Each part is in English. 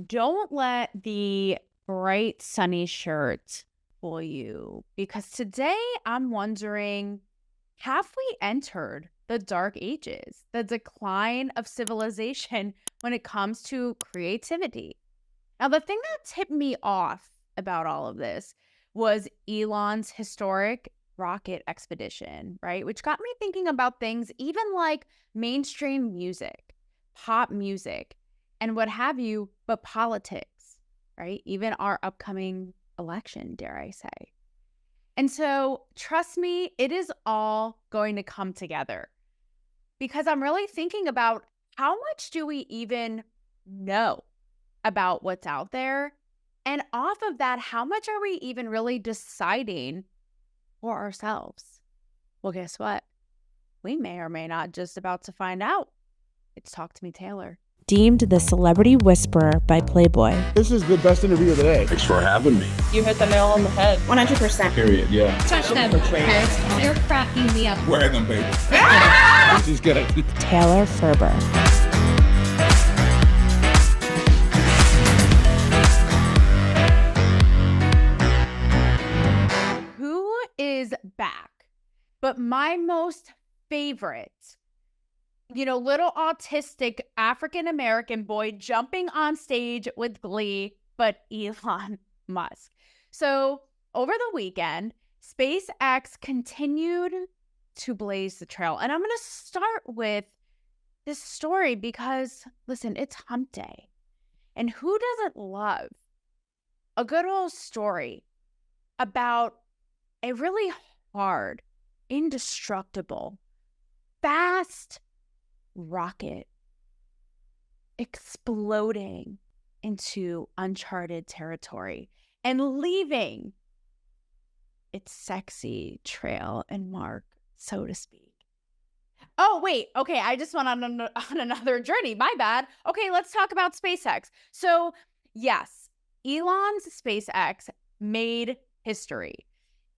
Don't let the bright sunny shirt fool you because today I'm wondering, have we entered the dark ages, the decline of civilization when it comes to creativity? Now, the thing that tipped me off about all of this was Elon's historic rocket expedition, right? Which got me thinking about things even like mainstream music, pop music, and what have you, but politics, right? Even our upcoming election, dare I say. And so, trust me, it is all going to come together because I'm really thinking about how much do we even know about what's out there? And off of that, how much are we even really deciding for ourselves? Well, guess what? We may or may not just about to find out. It's Talk to Me, Taylor. Deemed the Celebrity Whisperer by Playboy. This is the best interview of the day. Thanks for having me. You hit the nail on the head. 100%. Period, yeah. Touch them. They're cracking me up. Wear them, baby. She's good. Taylor Ferber. Who is back? But my most favorite, little autistic African-American boy jumping on stage with glee, but Elon Musk. So over the weekend, SpaceX continued to blaze the trail. And I'm going to start with this story because, listen, it's hump day. And who doesn't love a good old story about a really hard, indestructible, fast rocket exploding into uncharted territory and leaving its sexy trail and mark, so to speak. Oh, wait. Okay, I just went on another journey. My bad. Okay, let's talk about SpaceX. So, yes, Elon's SpaceX made history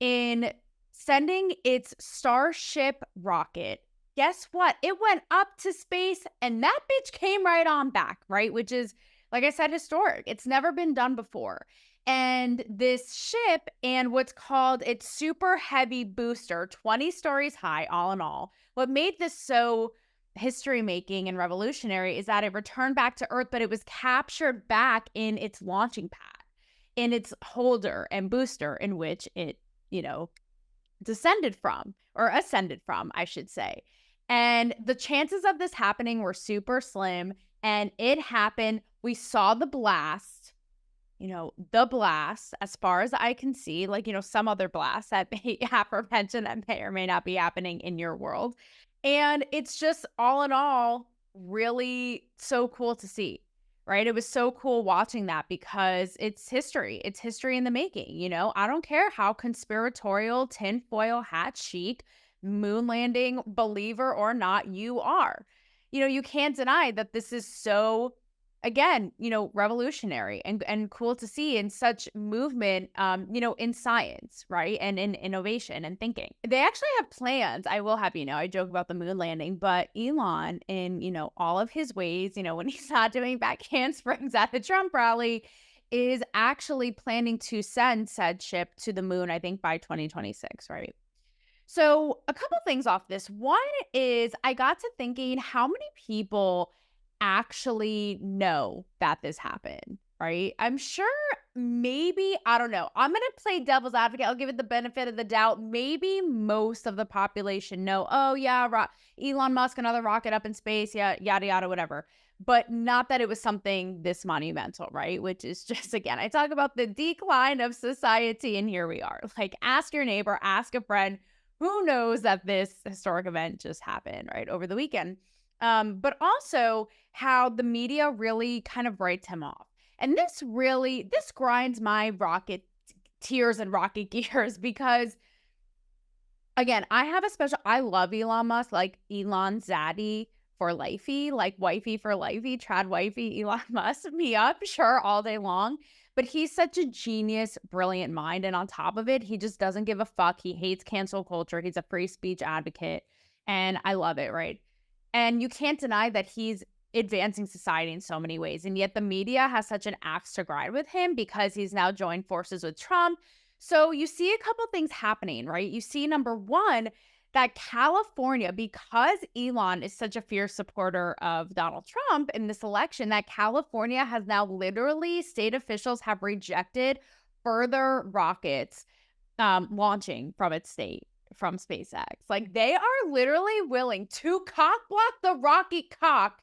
in sending its Starship rocket. Guess what? It went up to space and that bitch came right on back, right? Which is, like I said, historic. It's never been done before. And this ship and what's called its super heavy booster, 20 stories high, all in all, what made this so history making and revolutionary is that it returned back to Earth, but it was captured back in its launching pad, in its holder and booster in which it, descended from, or ascended from, I should say. And the chances of this happening were super slim, and it happened. We saw the blast, as far as I can see, some other blasts that may apprehension that may or may not be happening in your world. And it's just all in all really so cool to see, right? It was so cool watching that because it's history. It's history in the making, I don't care how conspiratorial, tinfoil hat chic, moon landing believer or not you are. You can't deny that this is so, again, revolutionary and cool to see in such movement, in science, right? And in innovation and thinking. They actually have plans. I will have I joke about the moon landing, but Elon in, all of his ways, when he's not doing back handsprings at a Trump rally, is actually planning to send said ship to the moon, I think by 2026, right? So a couple things off this. One is I got to thinking how many people actually know that this happened, right? I'm sure maybe, I don't know. I'm going to play devil's advocate. I'll give it the benefit of the doubt. Maybe most of the population know, oh yeah, Elon Musk, another rocket up in space, yeah, yada, yada, whatever. But not that it was something this monumental, right? Which is just, again, I talk about the decline of society and here we are. Like ask your neighbor, ask a friend, who knows that this historic event just happened, right, over the weekend. But also how the media really kind of writes him off. And this grinds my rocket tears and rocket gears because, again, I love Elon Musk, like Elon Zaddy for lifey, like wifey for lifey, trad wifey, Elon Musk, me up, sure, all day long. But he's such a genius, brilliant mind. And on top of it, he just doesn't give a fuck. He hates cancel culture. He's a free speech advocate. And I love it, right? And you can't deny that he's advancing society in so many ways. And yet the media has such an axe to grind with him because he's now joined forces with Trump. So you see a couple things happening, right? You see, number one, that California, because Elon is such a fierce supporter of Donald Trump in this election, that California has now literally, state officials have rejected further rockets launching from its state, from SpaceX. Like, they are literally willing to cock block the rocket cock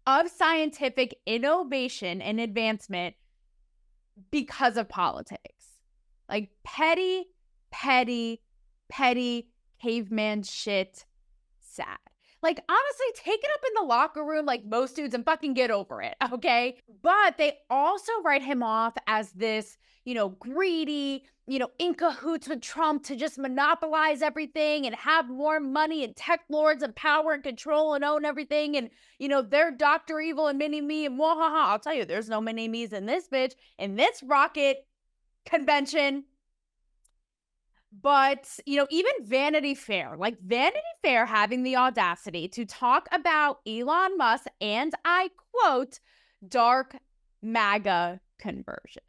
of scientific innovation and advancement because of politics. Like, petty, petty, petty caveman shit, sad. Like, honestly, take it up in the locker room like most dudes and fucking get over it, okay? But they also write him off as this, greedy, in cahoots with Trump to just monopolize everything and have more money and tech lords and power and control and own everything. And, they're Dr. Evil and Mini-Me and wahaha. I'll tell you, there's no Mini-Me's in this bitch, in this rocket convention. But, even Vanity Fair having the audacity to talk about Elon Musk and I quote, dark MAGA conversion.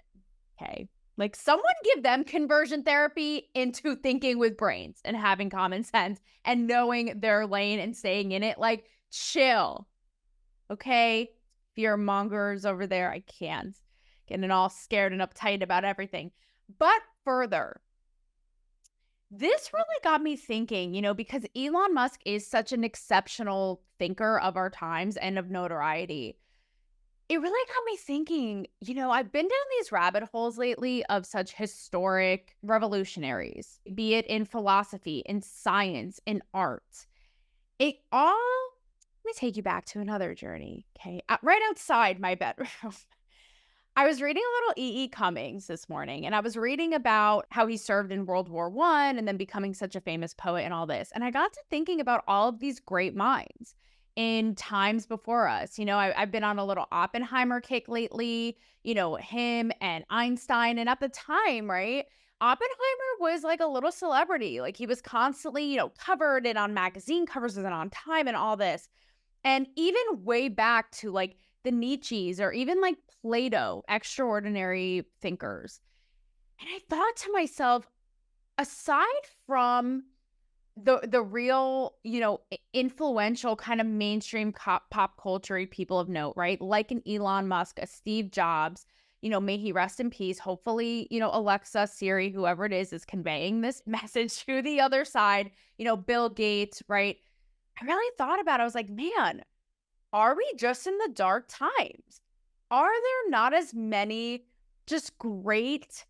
Okay. Like, someone give them conversion therapy into thinking with brains and having common sense and knowing their lane and staying in it. Like, chill. Okay. Fear mongers over there. I can't. Getting all scared and uptight about everything. But further, this really got me thinking, because Elon Musk is such an exceptional thinker of our times and of notoriety. It really got me thinking, I've been down these rabbit holes lately of such historic revolutionaries, be it in philosophy, in science, in art. Let me take you back to another journey, okay? Right outside my bedroom. I was reading a little E.E. Cummings this morning, and I was reading about how he served in World War I and then becoming such a famous poet and all this. And I got to thinking about all of these great minds in times before us. I've been on a little Oppenheimer kick lately, him and Einstein. And at the time, right, Oppenheimer was like a little celebrity. Like, he was constantly, covered and on magazine covers and on Time and all this. And even way back to like the Nietzsche's or even like Plato, extraordinary thinkers. And I thought to myself, aside from the real, influential kind of mainstream pop culture people of note, right? Like an Elon Musk, a Steve Jobs, may he rest in peace. Hopefully, Alexa, Siri, whoever it is conveying this message to the other side, Bill Gates, right? I really thought about it. I was like, man, are we just in the dark times? Are there not as many just great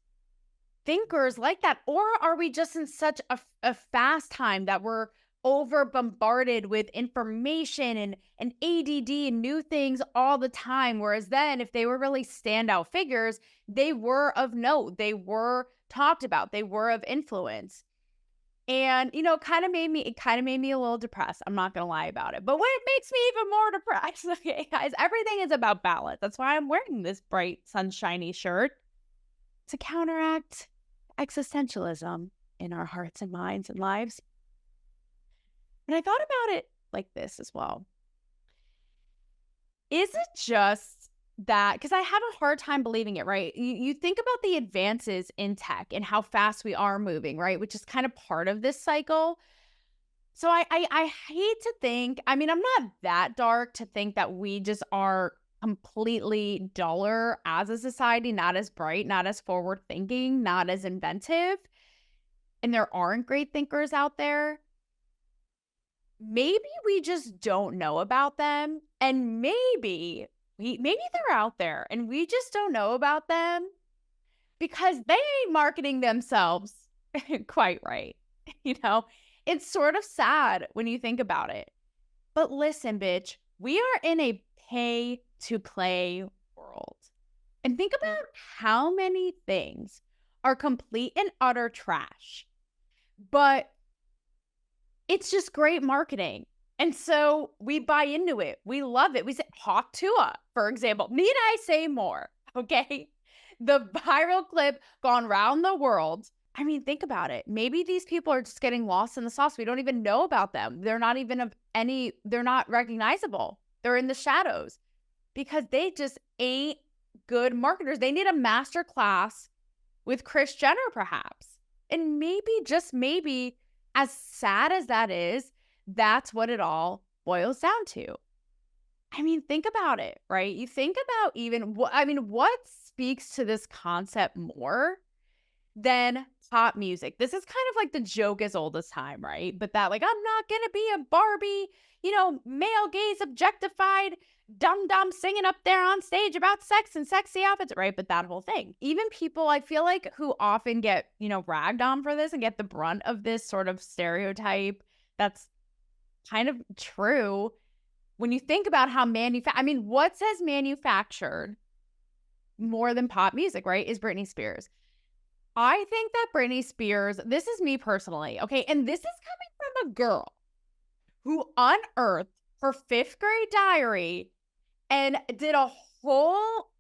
thinkers like that? Or are we just in such a fast time that we're over bombarded with information and ADD and new things all the time? Whereas then, if they were really standout figures, they were of note, they were talked about, they were of influence. And, it kind of made me a little depressed. I'm not going to lie about it. But what makes me even more depressed, okay, guys, everything is about balance. That's why I'm wearing this bright, sunshiny shirt, to counteract existentialism in our hearts and minds and lives. And I thought about it like this as well. Is it just that, because I have a hard time believing it, right? You think about the advances in tech and how fast we are moving, right? Which is kind of part of this cycle. So I hate to think, I'm not that dark to think that we just are completely duller as a society, not as bright, not as forward thinking, not as inventive. And there aren't great thinkers out there. Maybe we just don't know about them. And maybe they're out there and we just don't know about them because they ain't marketing themselves quite right. It's sort of sad when you think about it. But listen, bitch, we are in a pay to play world. And think about how many things are complete and utter trash, but it's just great marketing. And so we buy into it. We love it. We say Hawk Tuah, for example. Need I say more? Okay. The viral clip gone round the world. Think about it. Maybe these people are just getting lost in the sauce. We don't even know about them. They're not even they're not recognizable. They're in the shadows. because they just ain't good marketers. They need a master class with Kris Jenner, perhaps. And maybe, just maybe, as sad as that is, that's what it all boils down to. I mean, think about it, right? You think about even what speaks to this concept more than pop music? This is kind of like the joke as old as time, right? But that, like, I'm not gonna be a Barbie, male gaze objectified dum-dum singing up there on stage about sex and sexy outfits, right? But that whole thing. Even people, I feel like, who often get, ragged on for this and get the brunt of this sort of stereotype that's kind of true. When you think about how what says manufactured more than pop music, right, is Britney Spears. I think that Britney Spears, this is me personally, okay, and this is coming from a girl who unearthed her 5th grade diary and did a whole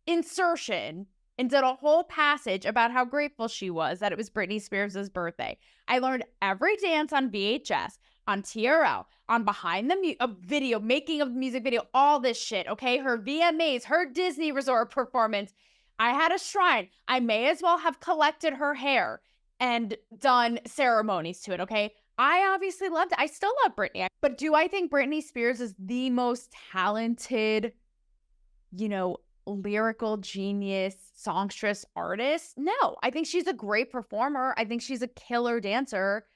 insertion and did a whole passage about how grateful she was that it was Britney Spears' birthday. I learned every dance on VHS, on TRL, on behind the video, making of the music video, all this shit, okay? Her VMAs, her Disney Resort performance. I had a shrine. I may as well have collected her hair and done ceremonies to it, okay? I obviously loved it. I still love Britney. But do I think Britney Spears is the most talented, lyrical genius, songstress artist? No. I think she's a great performer. I think she's a killer dancer.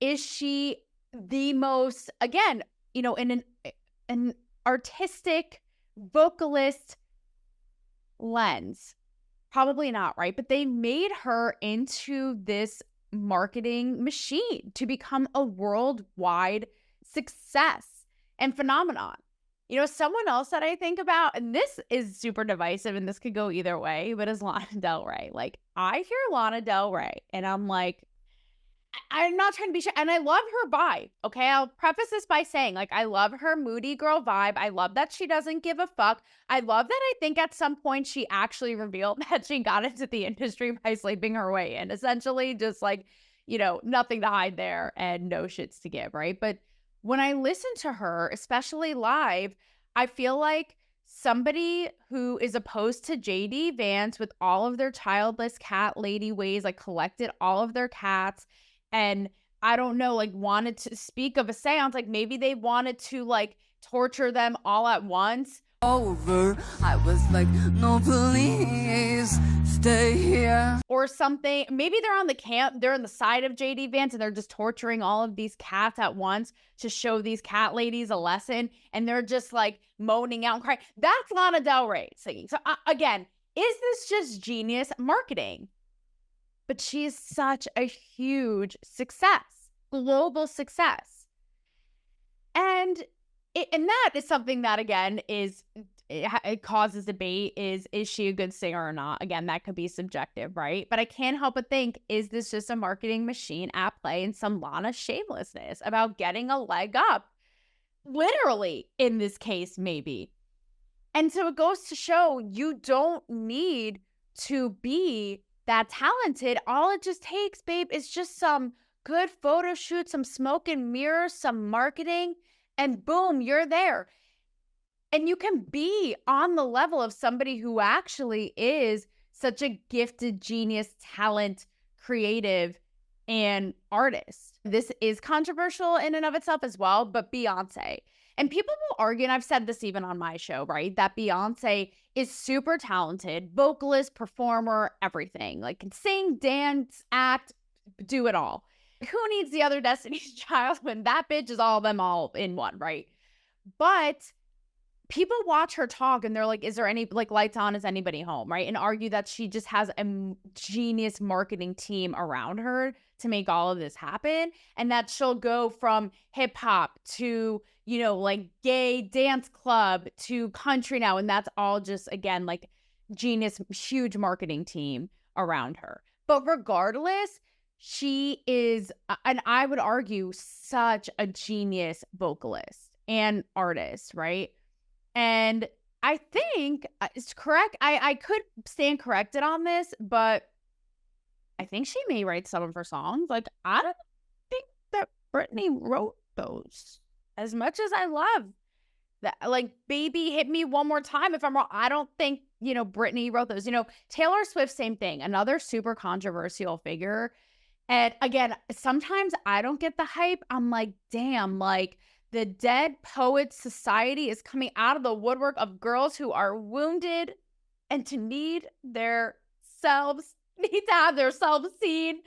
Is she the most, again, in an artistic vocalist lens? Probably not, right? But they made her into this marketing machine to become a worldwide success and phenomenon. Someone else that I think about, and this is super divisive and this could go either way, but is Lana Del Rey. Like, I hear Lana Del Rey and I'm like, I'm not trying to be shy. And I love her vibe. Okay. I'll preface this by saying, like, I love her moody girl vibe. I love that she doesn't give a fuck. I love that I think at some point she actually revealed that she got into the industry by sleeping her way in. Essentially, just like, nothing to hide there and no shits to give. Right. But when I listen to her, especially live, I feel like somebody who is opposed to JD Vance with all of their childless cat lady ways, like collected all of their cats. And I don't know, like, wanted to speak of a seance, like maybe they wanted to like torture them all at once. Over, I was like, no, please stay here. Or something. Maybe they're on they're on the side of JD Vance and they're just torturing all of these cats at once to show these cat ladies a lesson. And they're just like moaning out and crying. That's Lana Del Rey singing. So again, is this just genius marketing? But she is such a huge success, global success. And that is something that, again, it causes debate. Is she a good singer or not? Again, that could be subjective, right? But I can't help but think, is this just a marketing machine at play and some Lana shamelessness about getting a leg up? Literally, in this case, maybe. And so it goes to show you don't need to be that talented. All it just takes, babe, is just some good photo shoot, some smoke and mirrors, some marketing, and boom, you're there. And you can be on the level of somebody who actually is such a gifted genius, talent, creative, and artist. This is controversial in and of itself as well, but Beyonce. And people will argue, and I've said this even on my show, right, that Beyonce is super talented, vocalist, performer, everything. Like, can sing, dance, act, do it all. Who needs the other Destiny's Child when that bitch is all of them all in one, right? But people watch her talk and they're like, is there any, like, lights on, is anybody home, right? And argue that she just has a genius marketing team around her to make all of this happen. And that she'll go from hip hop to, like gay dance club to country now. And that's all just, again, like genius, huge marketing team around her. But regardless, she is, and I would argue, such a genius vocalist and artist, right? And I think it's correct. I could stand corrected on this, but I think she may write some of her songs. Like, I don't think that Britney wrote those. As much as I love That, like, baby, hit me one more time if I'm wrong. I don't think, Britney wrote those. Taylor Swift, same thing. Another super controversial figure. And again, sometimes I don't get the hype. I'm like, damn, like the Dead Poets Society is coming out of the woodwork of girls who are wounded and need to have their selves seen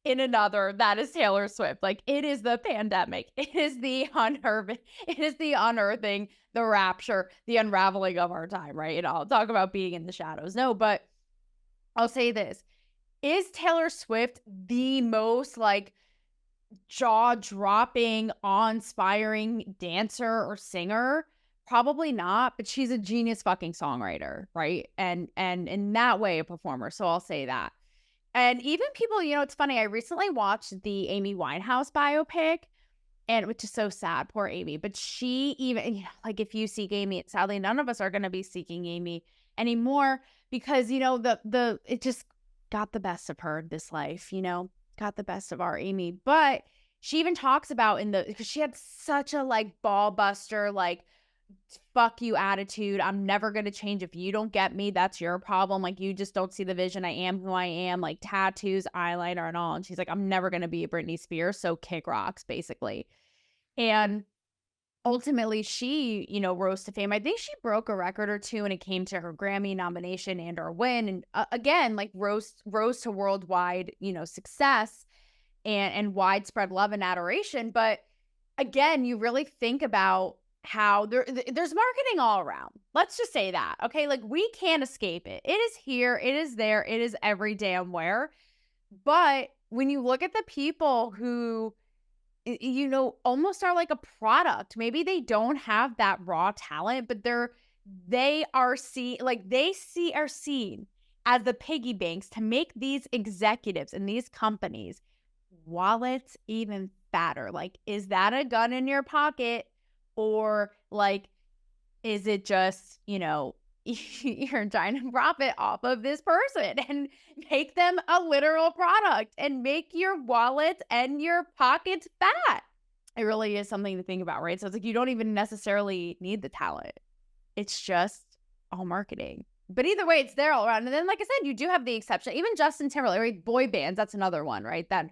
in another. That is Taylor Swift. Like, it is the pandemic. It is the unnerving. It is the unearthing, the rapture, the unraveling of our time, right? I'll talk about being in the shadows. No, but I'll say this. Is Taylor Swift the most like jaw-dropping, awe-inspiring dancer or singer? Probably not, but she's a genius fucking songwriter, right? And in that way, a performer. So I'll say that. And even people, it's funny. I recently watched the Amy Winehouse biopic, and which is so sad, poor Amy. But she even, like, if you seek Amy, sadly, none of us are going to be seeking Amy anymore because, it just got the best of her this life, got the best of our Amy. But she even talks about because she had such a like ball buster, like, fuck you attitude. I'm never going to change. If you don't get me, that's your problem. Like, you just don't see the vision. I am who I am, like tattoos, eyeliner and all. And she's like, I'm never going to be a Britney Spears. So kick rocks, basically. And ultimately she, rose to fame. I think she broke a record or two when it came to her Grammy nomination and or win. And again, like rose to worldwide, success and widespread love and adoration. But again, you really think about how there's marketing all around. Let's just say that. Okay. Like, we can't escape it. It is here. It is there. It is every damn where. But when you look at the people who, almost are like a product, maybe they don't have that raw talent, but are seen as the piggy banks to make these executives and these companies wallets even fatter. Like, is that a gun in your pocket? Or like, is it just, you're trying to profit off of this person and make them a literal product and make your wallet and your pockets fat? It really is something to think about, right? So it's like, you don't even necessarily need the talent. It's just all marketing. But either way, it's there all around. And then, like I said, you do have the exception. Even Justin Timberlake, right? Boy bands, that's another one, right? That,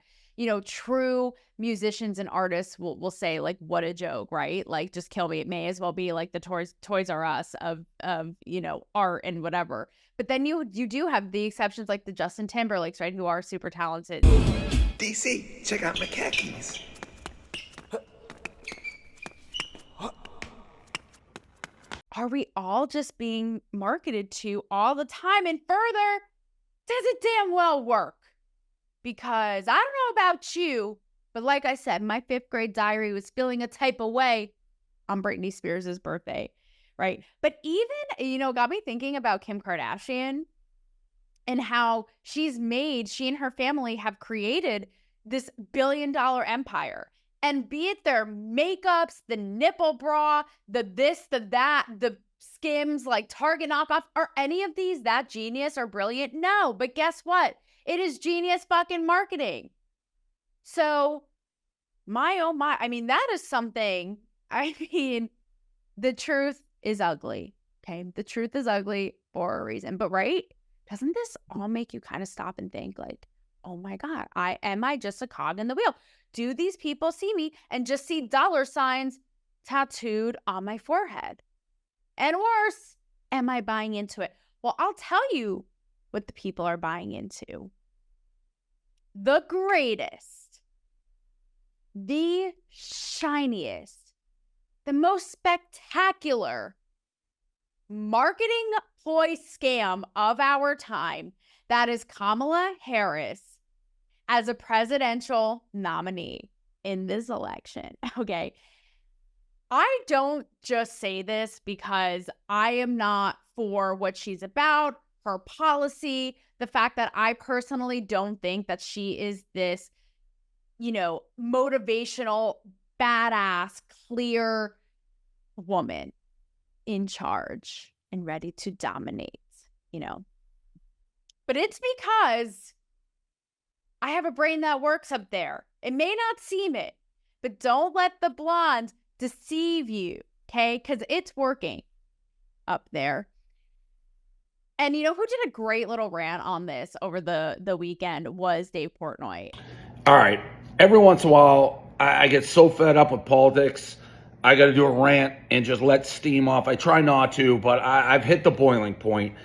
true musicians and artists will say, like, what a joke, right? Like, just kill me. It may as well be like the Toys R Us of art and whatever. But then you do have the exceptions, like the Justin Timberlakes, right? Who are super talented. DC, check out my khakis. Are we all just being marketed to all the time? And further, does it damn well work? Because I don't know about you, but like I said, my 5th grade diary was feeling a type of way on Britney Spears' birthday, right? But even, got me thinking about Kim Kardashian and how she and her family have created this billion-dollar empire. And be it their makeups, the nipple bra, the this, the that, the Skims, like Target knockoff, are any of these that genius or brilliant? No, but guess what? It is genius fucking marketing. So, my oh my, that is something. The truth is ugly. Okay, the truth is ugly for a reason. But right, doesn't this all make you kind of stop and think, like, oh my God, am I just a cog in the wheel? Do these people see me and just see dollar signs tattooed on my forehead? And worse, am I buying into it? Well, I'll tell you what the people are buying into. The greatest, the shiniest, the most spectacular marketing ploy scam of our time. That is Kamala Harris as a presidential nominee in this election. Okay. I don't just say this because I am not for what she's about, her policy, the fact that I personally don't think that she is this, motivational, badass, clear woman in charge and ready to dominate, But it's because I have a brain that works up there. It may not seem it, but don't let the blonde deceive you, Okay? Because it's working up there. And you know who did a great little rant on this over the weekend was Dave Portnoy. All right. Every once in a while, I get so fed up with politics. I got to do a rant and just let steam off. I try not to, but I've hit the boiling point.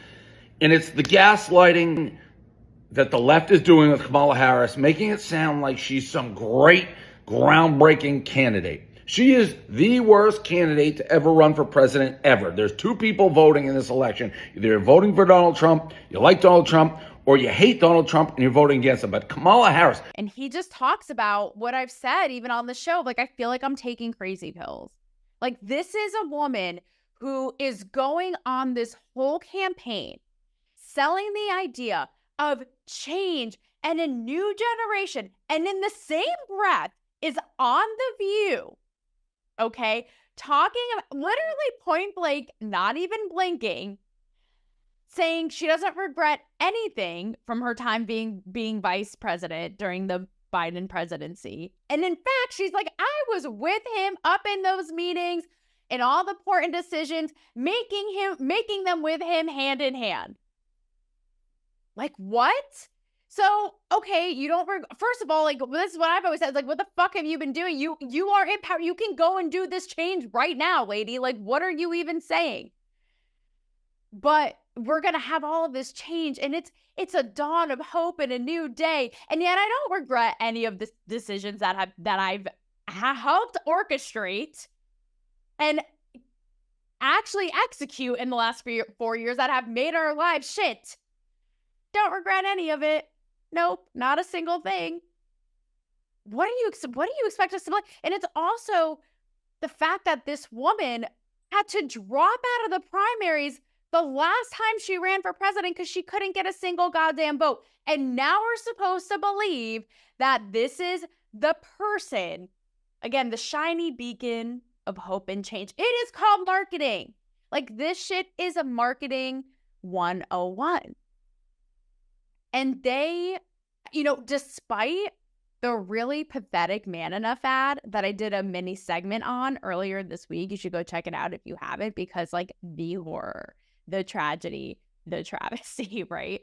And it's the gaslighting that the left is doing with Kamala Harris, making it sound like she's some great, groundbreaking candidate. She is the worst candidate to ever run for president ever. There's two people voting in this election. Either you're voting for Donald Trump, you like Donald Trump, or you hate Donald Trump and you're voting against him. But Kamala Harris. And he just talks about what I've said even on the show. Like, I feel like I'm taking crazy pills. Like, this is a woman who is going on this whole campaign selling the idea of change and a new generation. And in the same breath is on The View. Okay, talking about literally point blank, not even blinking, saying she doesn't regret anything from her time being vice president during the Biden presidency. And in fact, she's like, I was with him up in those meetings and all the important decisions, making them with him hand in hand. Like, what? So, okay, you don't, first of all, like, this is what I've always said, like, what the fuck have you been doing? You are in power. You can go and do this change right now, lady. Like, what are you even saying? But we're going to have all of this change, and it's a dawn of hope and a new day. And yet I don't regret any of the decisions that I've helped orchestrate and actually execute in the last 4 years that have made our lives shit. Don't regret any of it. Nope, not a single thing. What do you expect us to believe? And it's also the fact that this woman had to drop out of the primaries the last time she ran for president because she couldn't get a single goddamn vote. And now we're supposed to believe that this is the person, again, the shiny beacon of hope and change. It is called marketing. Like, this shit is a marketing 101. And they, despite the really pathetic Man Enough ad that I did a mini segment on earlier this week, you should go check it out if you haven't, because like the horror, the tragedy, the travesty, right?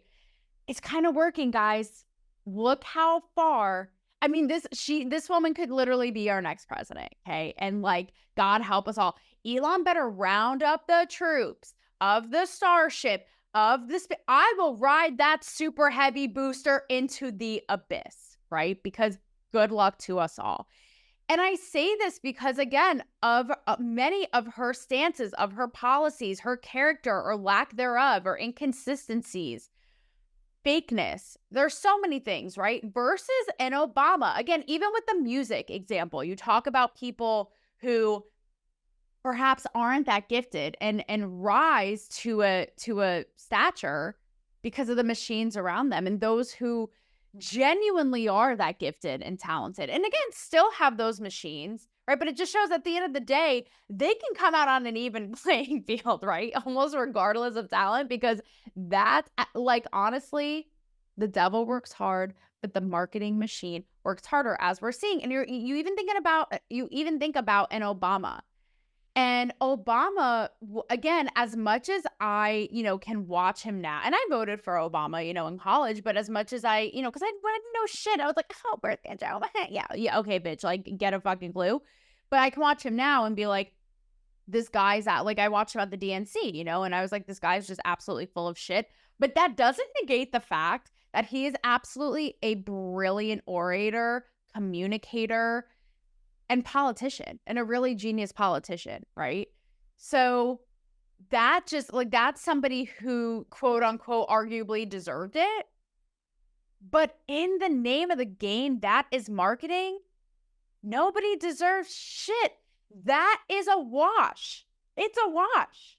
It's kind of working, guys. Look how far. I mean, this woman could literally be our next president, okay? And like, God help us all. Elon better round up the troops of the Starship, I will ride that super heavy booster into the abyss, right? Because good luck to us all. And I say this because, again, of many of her stances, of her policies, her character or lack thereof, or inconsistencies, fakeness. There's so many things, right? Versus an Obama. Again, even with the music example, you talk about people who perhaps aren't that gifted and rise to a stature because of the machines around them, and those who genuinely are that gifted and talented, and again, still have those machines, right? But it just shows at the end of the day, they can come out on an even playing field, right? Almost regardless of talent, because that, like, honestly, the devil works hard, but the marketing machine works harder, as we're seeing. And you even think about an Obama. And Obama, again, as much as I, can watch him now, and I voted for Obama, in college, but as much as I, because I didn't know shit, I was like, oh, birth control, yeah, okay, bitch, like, get a fucking clue. But I can watch him now and be like, this guy's at, like, I watched him at the DNC, and I was like, this guy's just absolutely full of shit. But that doesn't negate the fact that he is absolutely a brilliant orator, communicator, and politician, and a really genius politician, right? So that just, like, that's somebody who, quote unquote, arguably deserved it. But in the name of the game, that is marketing. Nobody deserves shit. That is a wash. It's a wash.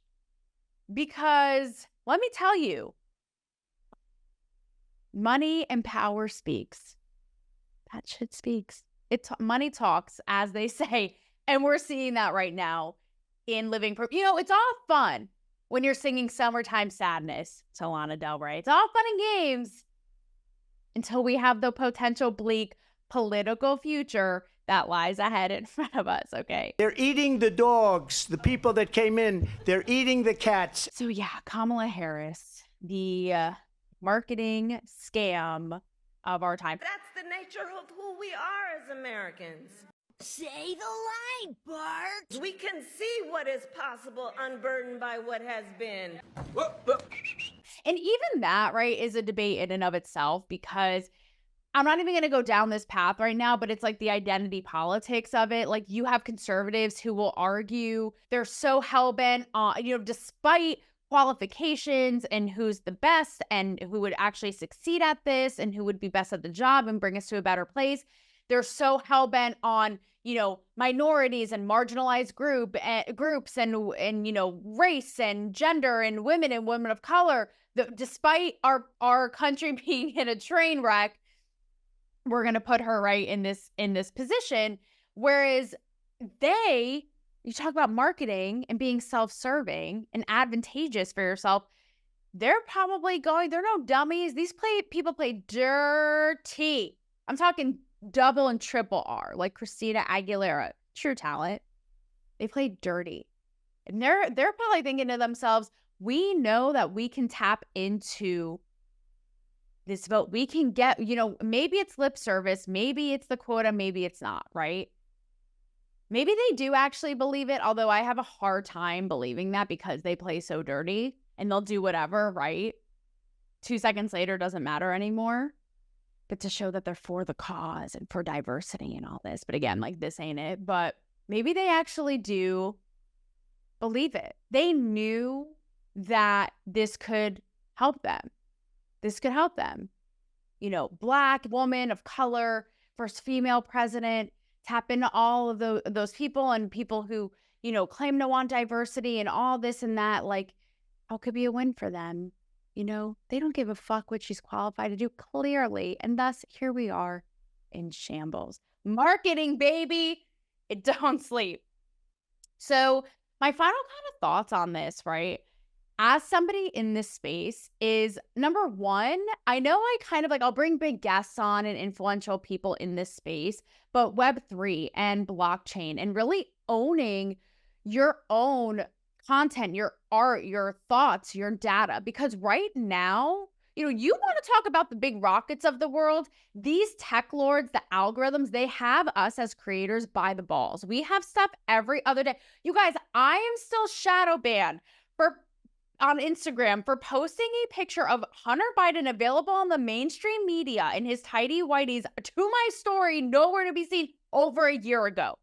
Because let me tell you, money and power speaks. That shit speaks. Money talks, as they say, and we're seeing that right now in Living Proof. It's all fun when you're singing Summertime Sadness to Lana Del Rey. It's all fun and games until we have the potential bleak political future that lies ahead in front of us, okay? They're eating the dogs, the people that came in. They're eating the cats. So yeah, Kamala Harris, the marketing scam of our time. That's the nature of who we are as Americans. Say the line, Bart. We can see what is possible unburdened by what has been. And even that, right, is a debate in and of itself, because I'm not even going to go down this path right now, but it's like the identity politics of it. Like, you have conservatives who will argue they're so hell-bent on, despite qualifications and who's the best and who would actually succeed at this and who would be best at the job and bring us to a better place. They're so hell-bent on, minorities and marginalized groups and race and gender and women of color. Despite our country being in a train wreck, we're going to put her right in this position. Whereas you talk about marketing and being self-serving and advantageous for yourself. They're no dummies. These people play dirty. I'm talking double and triple R, like Christina Aguilera, true talent. They play dirty. And they're probably thinking to themselves, we know that we can tap into this vote. We can get, maybe it's lip service, maybe it's the quota, maybe it's not, right? Maybe they do actually believe it, although I have a hard time believing that because they play so dirty and they'll do whatever, right? 2 seconds later doesn't matter anymore. But to show that they're for the cause and for diversity and all this. But again, like, this ain't it. But maybe they actually do believe it. They knew that this could help them. Black woman of color, first female president, tap into all of those people and people who, claim to want diversity and all this and that. Like, how could be a win for them? They don't give a fuck what she's qualified to do, clearly. And thus, here we are in shambles. Marketing, baby. It don't sleep. So my final kind of thoughts on this, right? As somebody in this space is, number one, I know I'll bring big guests on and influential people in this space, but Web3 and blockchain and really owning your own content, your art, your thoughts, your data. Because right now, you want to talk about the big rockets of the world. These tech lords, the algorithms, they have us as creators by the balls. We have stuff every other day. You guys, I am still shadow banned on Instagram for posting a picture of Hunter Biden available on the mainstream media in his tidy whities to my story, nowhere to be seen, over a year ago.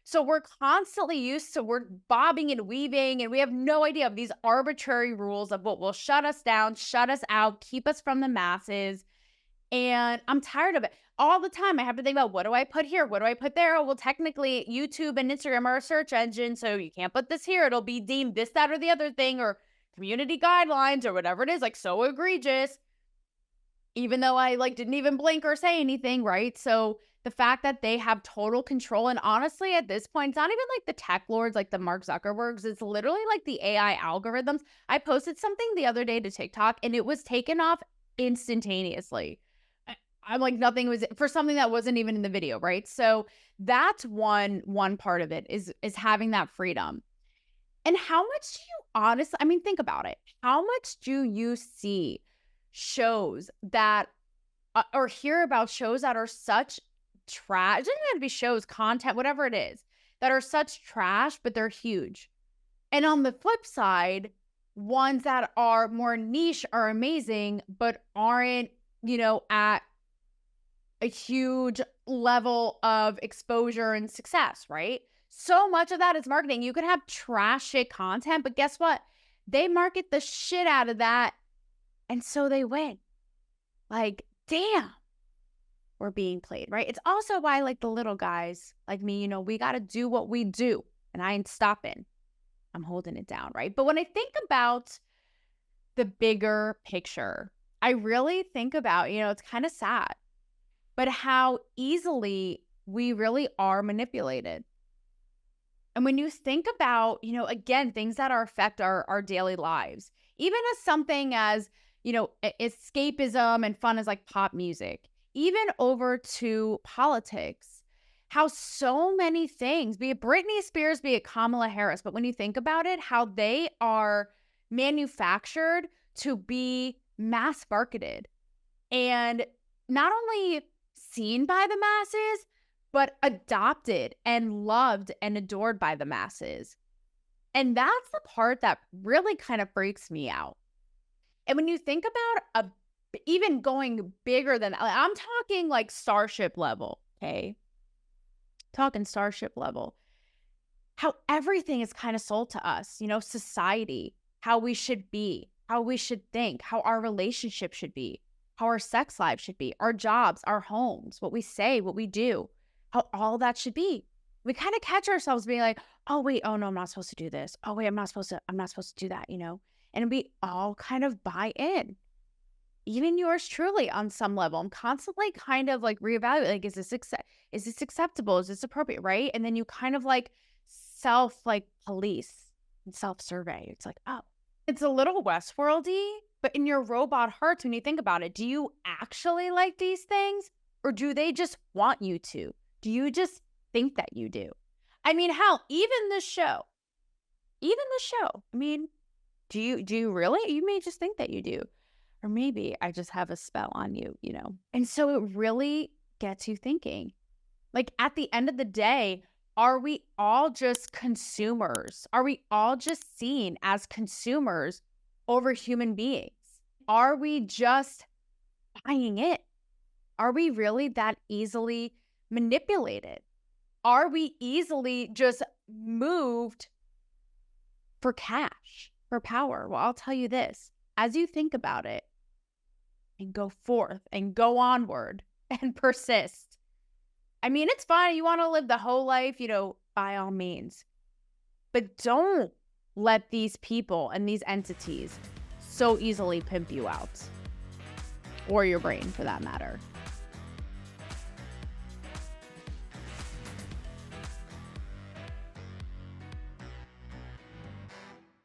So we're constantly we're bobbing and weaving, and we have no idea of these arbitrary rules of what will shut us down, shut us out, keep us from the masses. And I'm tired of it. All the time I have to think about, what do I put here? What do I put there? Oh, well, technically YouTube and Instagram are a search engine, so you can't put this here. It'll be deemed this, that, or the other thing, or community guidelines or whatever it is, like, so egregious. Even though I didn't even blink or say anything, right? So the fact that they have total control, and honestly, at this point, it's not even like the tech lords, like the Mark Zuckerbergs. It's literally like the AI algorithms. I posted something the other day to TikTok, and it was taken off instantaneously. I'm like, nothing was for something that wasn't even in the video, right? So that's one part of it is having that freedom. And how much do you honestly, think about it. How much do you see shows that or hear about shows that are such trash? It doesn't have to be shows, content, whatever it is, that are such trash, but they're huge. And on the flip side, ones that are more niche are amazing, but aren't, at a huge level of exposure and success, right? So much of that is marketing. You could have trash shit content, but guess what? They market the shit out of that, and so they win. Like, damn, we're being played, right? It's also why, the little guys like me, we got to do what we do, and I ain't stopping. I'm holding it down, right? But when I think about the bigger picture, I really think about, it's kind of sad, but how easily we really are manipulated. And when you think about, again, things that affect our daily lives, even as something as, escapism and fun as like pop music, even over to politics, how so many things, be it Britney Spears, be it Kamala Harris, but when you think about it, how they are manufactured to be mass marketed and not only seen by the masses, but adopted and loved and adored by the masses. And that's the part that really kind of freaks me out. And when you think about even going bigger than, I'm talking like Starship level, okay? Talking Starship level. How everything is kind of sold to us, you know, society, how we should be, how we should think, how our relationship should be, how our sex lives should be, our jobs, our homes, what we say, what we do, how all that should be. We kind of catch ourselves being like, oh, wait, oh, no, I'm not supposed to do this. Oh, wait, I'm not supposed to do that, you know? And we all kind of buy in. Even yours truly on some level. I'm constantly kind of like reevaluating, like, is this acceptable? Is this appropriate, right? And then you kind of like police and self-survey. It's like, oh, it's a little Westworldy, but in your robot hearts, when you think about it, do you actually like these things? Or do they just want you to? Do you just think that you do? I mean, hell, even the show, I mean, do you really? You may just think that you do. Or maybe I just have a spell on you, you know? And so it really gets you thinking. Like, at the end of the day, are we all just consumers? Are we all just seen as consumers over human beings? Are we just buying it? Are we really that easily manipulated? Are we easily just moved for cash, for power? Well, I'll tell you this. As you think about it and go forth and go onward and persist. I mean, it's fine. You want to live the whole life, you know, by all means. But don't let these people and these entities so easily pimp you out. Or your brain, for that matter.